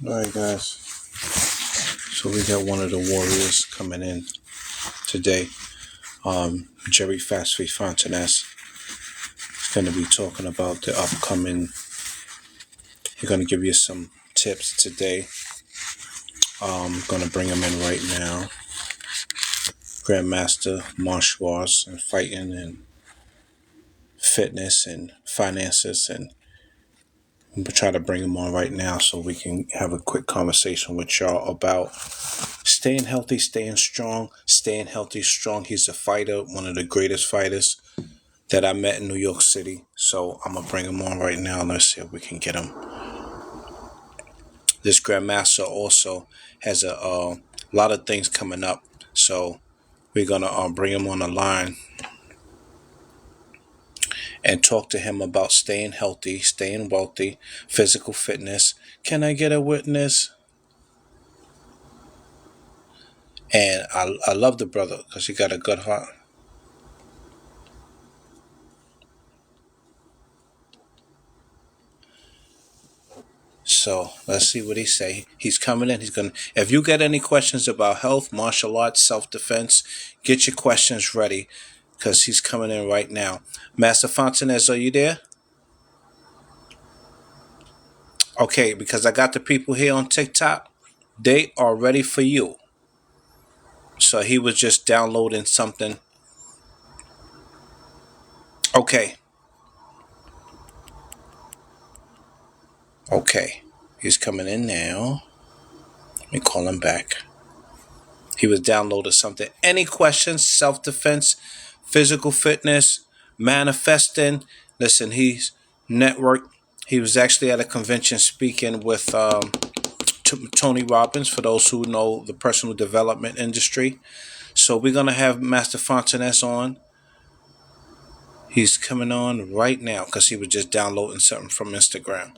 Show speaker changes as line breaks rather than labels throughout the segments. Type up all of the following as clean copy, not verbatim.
Alright guys, so we got one of the warriors coming in today. Jerry Fastly Fontanez is going to be talking about the upcoming. He's going to give you some tips today. I'm going to bring him in right now. Grandmaster, martial arts and fighting and fitness and finances, and I'm going to try to bring him on right now so we can have a quick conversation with y'all about staying healthy, staying strong, staying healthy, strong. He's a fighter, one of the greatest fighters that I met in New York City. So I'm going to bring him on right now. Let's see if we can get him. This Grandmaster also has a lot of things coming up. So we're going to bring him on the line and talk to him about staying healthy, staying wealthy, physical fitness. Can I get a witness? And I love the brother because he got a good heart. So let's see what he say. He's coming in. He's gonna. If you get any questions about health, martial arts, self-defense, get your questions ready, because he's coming in right now. Master Fontanez, are you there? Okay, because I got the people here on TikTok. They are ready for you. So he was just downloading something. Okay. Okay. He's coming in now. Let me call him back. He was downloading something. Any questions? Self-defense, physical fitness, manifesting. Listen, he's networked. He was actually at a convention speaking with Tony Robbins, for those who know the personal development industry. So we're going to have Master Fontanez on. He's coming on right now because he was just downloading something from Instagram.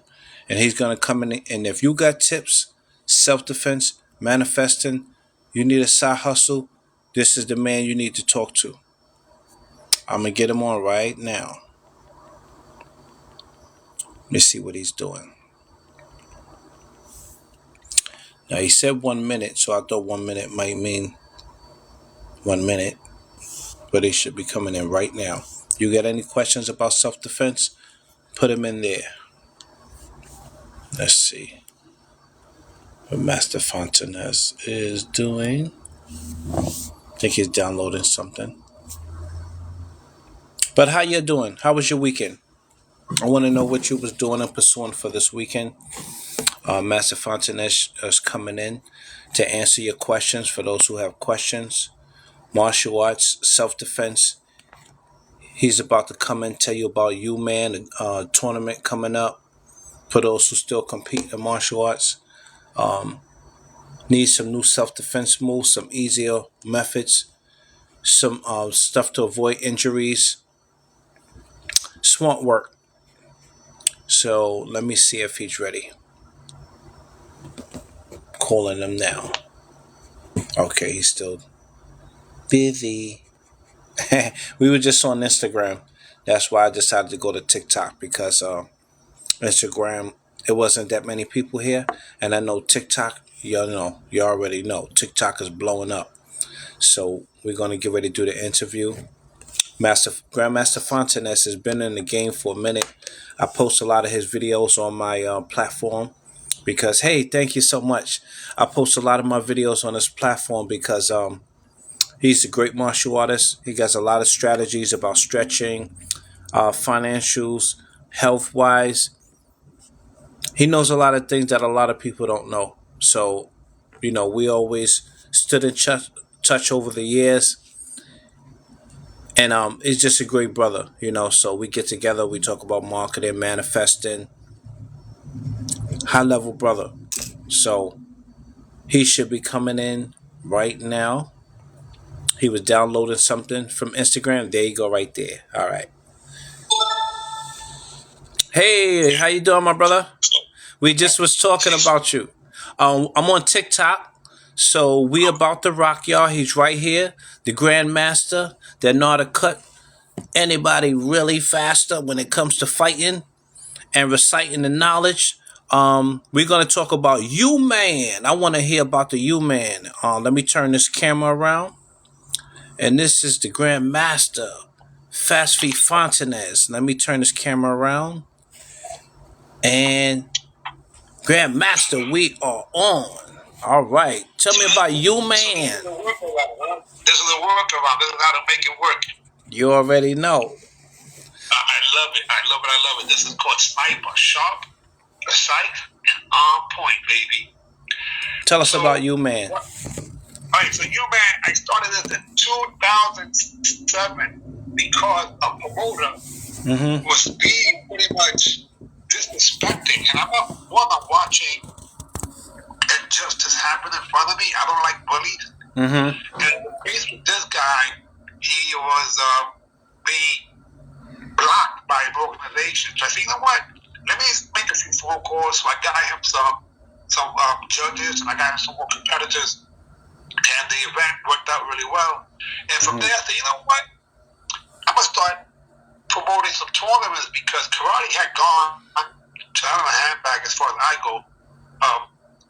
And he's going to come in. And if you got tips, self-defense, manifesting, you need a side hustle, this is the man you need to talk to. I'm going to get him on right now. Let me see what he's doing. Now, he said 1 minute, so I thought 1 minute might mean 1 minute. But he should be coming in right now. You got any questions about self-defense? Put them in there. Let's see what Master Fontanez is doing. I think he's downloading something. But how you doing? How was your weekend? I want to know what you was doing and pursuing for this weekend. Master Fontanez is coming in to answer your questions for those who have questions. Martial arts, self-defense. He's about to come in, tell you about Uman, tournament coming up for those who still compete in martial arts. Need some new self-defense moves, some easier methods, some stuff to avoid injuries. Smart work. So let me see if he's ready. Calling him now. Okay, he's still busy. We were just on Instagram. That's why I decided to go to TikTok, because Instagram, it wasn't that many people here. And I know TikTok, you already know, TikTok is blowing up. So we're going to get ready to do the interview. Grandmaster Fontanez has been in the game for a minute. I post a lot of his videos on my platform because, hey, thank you so much. I post a lot of my videos on this platform because he's a great martial artist. He has a lot of strategies about stretching, financials, health-wise. He knows a lot of things that a lot of people don't know. So, we always stood in touch over the years. And he's just a great brother, so we get together, we talk about marketing, manifesting, high level brother. So he should be coming in right now. He was downloading something from Instagram. There you go, right there. All right. Hey, how you doing, my brother? We just was talking about you. I'm on TikTok, so we about to rock, y'all. He's right here, the Grandmaster that know how to cut anybody really faster when it comes to fighting and reciting the knowledge We're gonna talk about Uman. I want to hear about the Uman. Let me turn this camera around, and this is the Grand Master, Fasfi Fontanez. Let me turn this camera around, and Grand Master, we are on. All right, tell me about Uman.
This is the workaround. This is how to make it work.
You already know.
I love it. I love it. I love it. This is called sniper, sharp, precise, and on point, baby.
Tell us about Uman.
All right, so Uman, I started this in 2007 because a promoter was being pretty much disrespecting, and I'm watching injustice happen in front of me. I don't like bullies. And the case with this guy, he was being blocked by an organization. So I said, you know what? Let me make a few phone calls. So I got him some judges, and I got him some more competitors, and the event worked out really well. And from there, I said, you know what? I'm gonna start promoting some tournaments because karate had gone to a handbag as far as I go.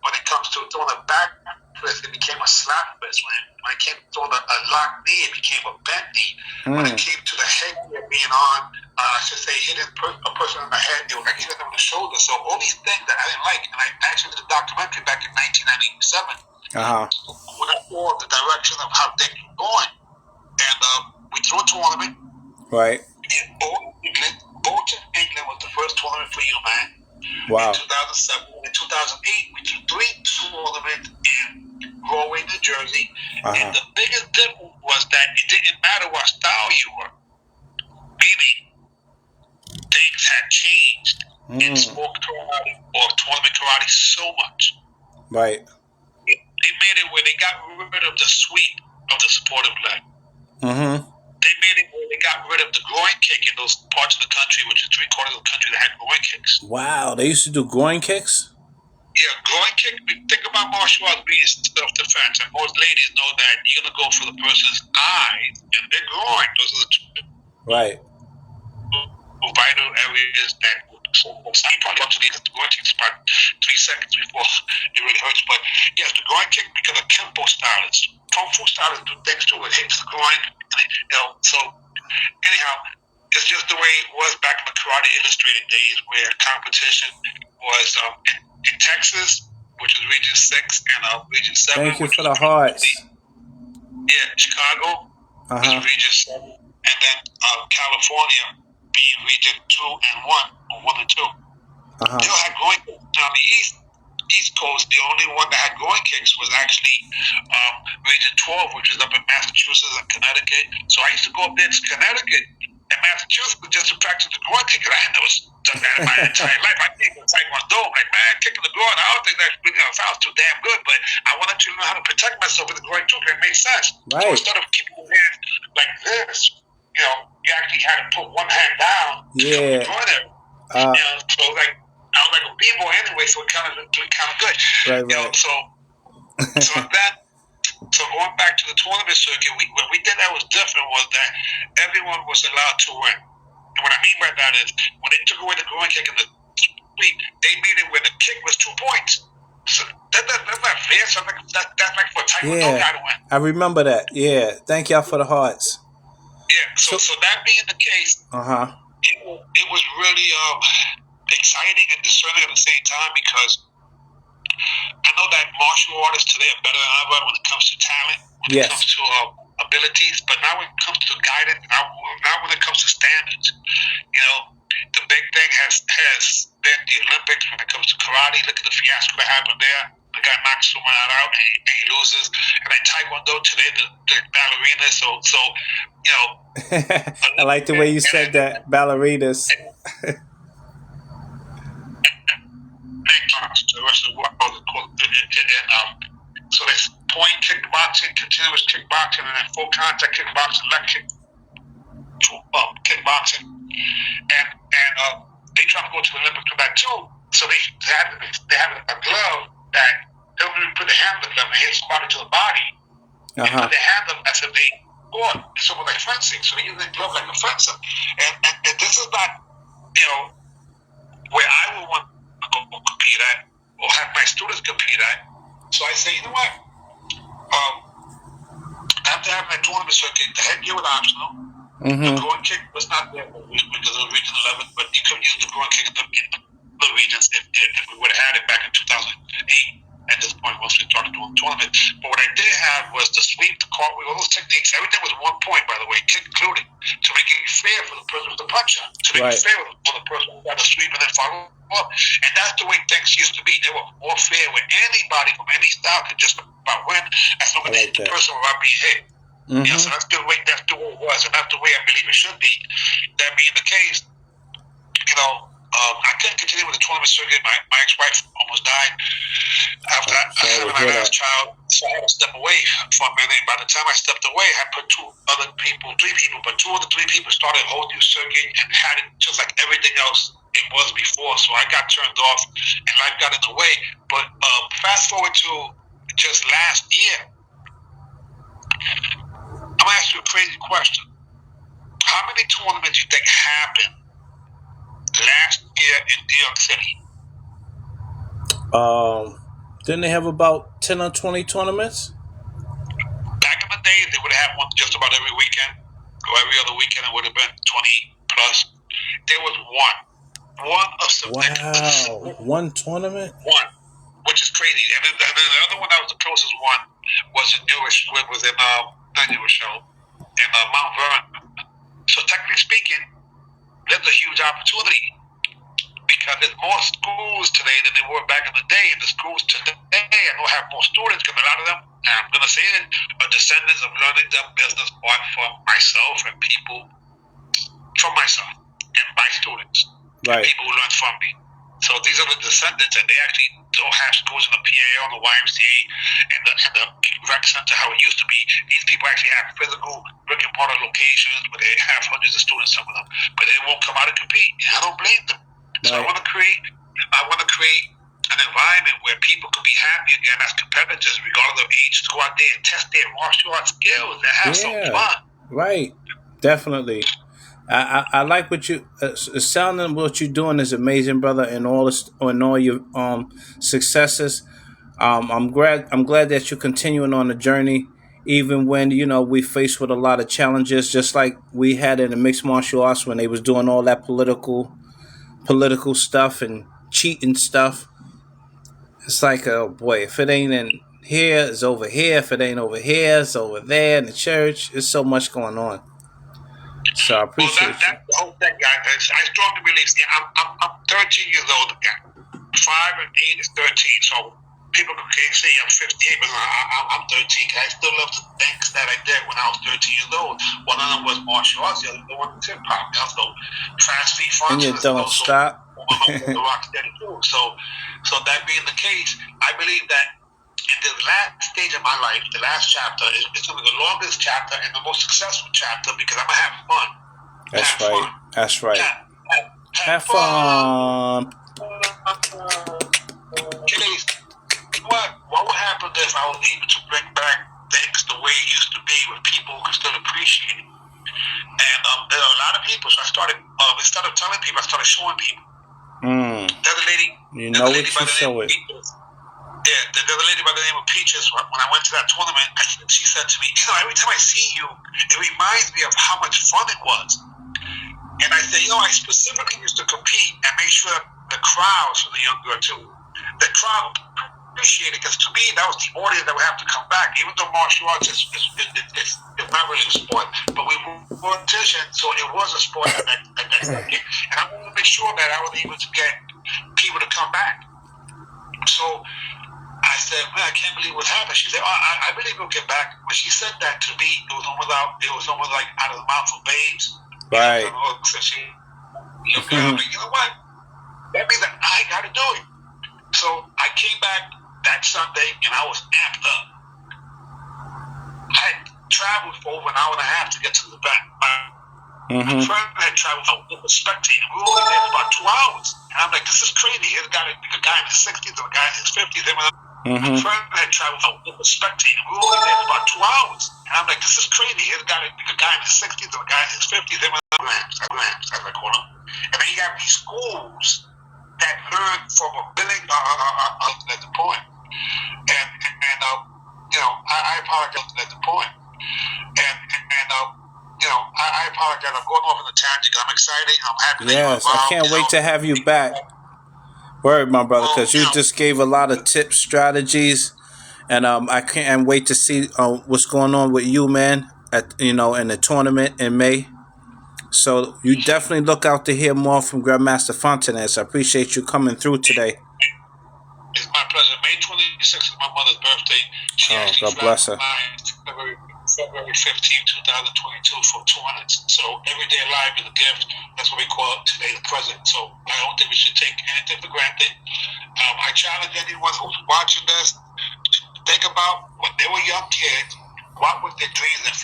When it comes to throwing a back fist, it became a slap fist. When it came to throwing a locked knee, it became a bent knee. When it came to the headgear being on, I should say hitting a person in the head, it was like hitting them on the shoulder. So all these things that I didn't like, and I actually did a documentary back in 1997 when I saw the direction of how things were going. And we threw a tournament.
Right.
In Bolton, England was the first tournament for Uman.
Wow.
In 2007, in 2008, we did 3 tournaments in Galway, New Jersey. And the biggest difference was that it didn't matter what style you were. Meaning, things had changed in sport karate or tournament karate so much.
Right.
They made it where they got rid of the sweep of the supportive leg. They made it where they got rid of the groin kick in those parts of the country, which is 3/4 of the country that had groin kicks.
Wow, they used to do groin kicks?
Yeah, groin kick. Think about martial arts being self-defense, and most ladies know that you're gonna go for the person's eyes and their groin. Those are the two vital areas that. So you probably want to get the groin kick about 3 seconds before it really hurts. But yes, the groin kick because of Kempo stylists, Kung Fu stylists do things to it. Hits the groin. So anyhow, it's just the way it was back in the Karate Illustrated days where competition was in Texas, which is Region 6, and Region 7.
Thank you for the hearts.
Yeah, Chicago is Region 7, and then California being Region 2 and 1, or 1 and 2. They all had groin kicks. Now the East Coast, the only one that had groin kicks was actually Region 12, which is up in Massachusetts and Connecticut. So I used to go up there to Connecticut and Massachusetts just to practice the groin kick. And I had never done that in my entire life. I think it's like one dome, like, man, kicking the groin. I don't think that sounds too damn good, but I wanted to know how to protect myself with the groin too, because it made sense.
Right.
So instead of keeping your hands like this, you actually had to put one hand down.
Yeah.
So like, I was like a b-boy anyway, so it kind of good.
Right.
So going back to the tournament circuit, what we did that was different was that everyone was allowed to win. And what I mean by that is when they took away the groin kick and the sweep, they made it where the kick was 2 points. So that's not fair. So that's like for a Taekwondo guy to win.
I remember that. Yeah. Thank y'all for the hearts.
Yeah. So that being the case, it was really exciting and discerning at the same time because I know that martial artists today are better than ever when it comes to talent, when it comes to abilities, but now when it comes to guidance, now when it comes to standards, the big thing has been the Olympics when it comes to karate. Look at the fiasco that happened there. The guy knocks someone out and he loses. And then Taekwondo today, the ballerinas. So
I like the way you said that, ballerinas.
The rest of the world, so there's point kickboxing, continuous kickboxing, and then full contact kickboxing, leg kickboxing, and they try to go to the Olympics with that too. So they have a glove that they don't even put the hand on the glove and hit somebody to the body. They put their hand up as if they fought. It's almost like fencing. So they use the glove like a fencer, and this is not where I would want go compete at, or have my students compete at. So I say, you know what? After having that tournament circuit, the headgear was optional. The groin kick was not there because of Region 11, but you could use the groin kick in the regions if we would have had it back in 2008. At this point, once we started doing the tournament. But what I did have was the sweep, the cartwheel, all those techniques. Everything was 1 point, by the way, kick included, to make it fair for the person with the puncher, to make it fair for the person who got the sweep and then follow up. And that's the way things used to be. They were more fair where anybody from any style could just about win as long as the person without being hit. Yeah, so that's the way it was, and that's the way I believe it should be. That being the case, I couldn't continue with the tournament circuit. My ex-wife almost died after having my last child, so I had to step away for a minute. By the time I stepped away, I put two of the three people started a whole new circuit and had it just like everything else it was before. So I got turned off and life got in the way. But fast forward to just last year, I'm gonna ask you a crazy question. How many tournaments do you think happened last year in New York City?
Didn't they have about 10 or 20 tournaments?
Back in the day, they would have had one just about every weekend, or every other weekend. It would have been 20 plus. There was one of some.
Wow, one tournament.
One, which is crazy. And then the other one that was the closest one was in Newish, was in Mount Vernon. So technically speaking, there's a huge opportunity. Because there's more schools today than there were back in the day. And the schools today, I know, have more students because a lot of them, and I'm going to say it, are descendants of learning the business part from myself and people from myself and my students.
Right.
And people who learn from me. So these are the descendants, and they actually don't have schools in the PAL and the YMCA and the rec center how it used to be. These people actually have physical brick and mortar locations where they have hundreds of students, some of them, but they won't come out and compete. And I don't blame them. So I want to create an environment where people can be happy again as competitors, regardless of age, to go out there and test their martial arts skills and have some fun.
Right, definitely. I like what you sounding. What you're doing is amazing, brother, and all your successes. I'm glad that you're continuing on the journey, even when we faced with a lot of challenges, just like we had in the mixed martial arts when they was doing all that political stuff and cheating stuff. It's like, oh boy, if it ain't in here, it's over here. If it ain't over here, it's over there in the church. There's so much going on. So I appreciate
that's the whole thing, guys. I strongly believe. I'm 13 years old again. 5 and 8 is 13. So people can say I'm 58, but I'm 13. I still love the things that I did when I was 13 years old. One of them was martial arts. The other one was hip hop. So fast feet fun.
And you don't stop.
The rock steady too. So that being the case, I believe that in the last stage of my life, the last chapter is going to be the longest chapter and the most successful chapter because I'm gonna have fun.
That's right. Have fun.
What would happen if I was able to bring back things the way it used to be with people who could still appreciate it? And there are a lot of people, so I started, instead of telling people, I started showing people. There's a lady,
you show it.
Yeah, there's a lady by the name of Peaches. When I went to that tournament, she said to me, every time I see you, it reminds me of how much fun it was. And I said, I specifically used to compete and make sure that the crowds for the young girl too, the crowd appreciated, because to me that was the audience that would have to come back. Even though martial arts is not really a sport, but we were politicians, so it was a sport at that second. And I wanted to make sure that I was able to get people to come back. So I said, man, I can't believe what happened. She said, I believe we'll get back. When she said that to me, it was almost like out of the mouth of babes.
Right.
So she looked at me, you know what? That means that I got to do it. So I came back that Sunday and I was amped up. I had traveled for over an hour and a half to get to the event. My friend had traveled with a spectator. We were only there for about 2 hours. And I'm like, this is crazy. Here's a guy in his 60s and a guy in his 50s. My friend had traveled with a spectator. We were only there for about 2 hours. And I'm like, this is crazy. Here's a guy in his 60s and a guy in his 50s. As I call them. And then you have these schools that heard from a billing at the point, I apologize at the point, I apologize. I'm going off on a tangent. I'm excited. I'm happy that you're
Yes, I
involved.
can't wait to have you back. Word, my brother,
Well,
because you just gave a lot of tips, strategies, and I can't wait to see what's going on with you, man. At in the tournament in May. So you definitely look out to hear more from Grandmaster Fontanez. I appreciate you coming through today.
It's my pleasure. May 26th is my mother's birthday. She actually
God bless her.
February 15, 2022 for 200. So every day alive is a gift. That's what we call it today, the present. So I don't think we should take anything for granted. I challenge anyone who's watching this to think about when they were young kids. What was their dreams and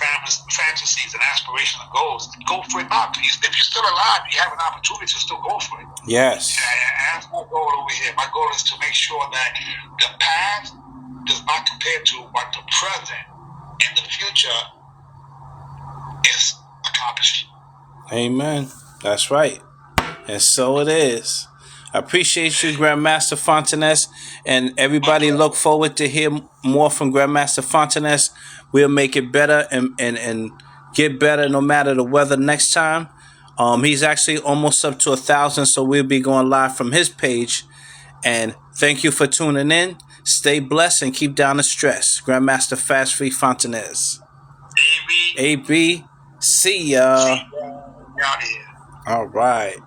fantasies and aspirations and goals? Go for it now. If you're still alive, you have an opportunity to still go for it.
Yes.
And that's my goal over here. My goal is to make sure that the past does not compare to what the present and the future is accomplishing.
Amen. That's right. And so it is. I appreciate you, Grandmaster Fontanez, and everybody look forward to hear more from Grandmaster Fontanez. We'll make it better and get better no matter the weather next time. He's actually almost up to 1,000, so we'll be going live from his page. And thank you for tuning in. Stay blessed and keep down the stress. Grandmaster Fast Free Fontanez.
AB.
See ya.
Out here.
All right.